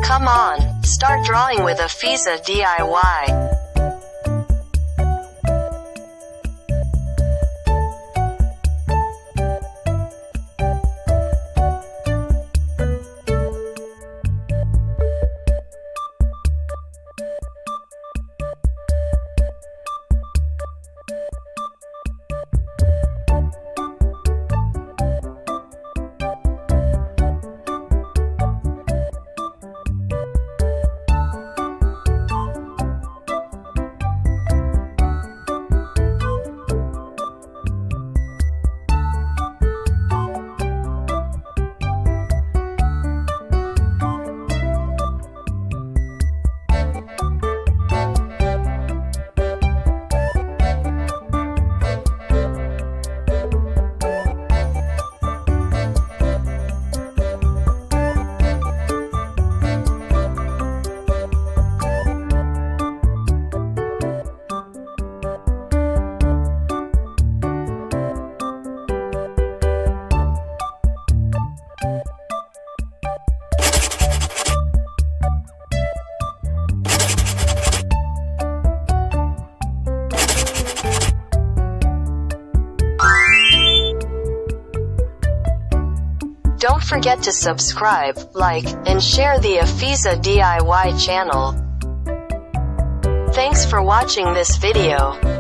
Come on, start drawing with Afizah DIY. Don't forget to subscribe, like, and share the Afizah DIY channel. Thanks for watching this video.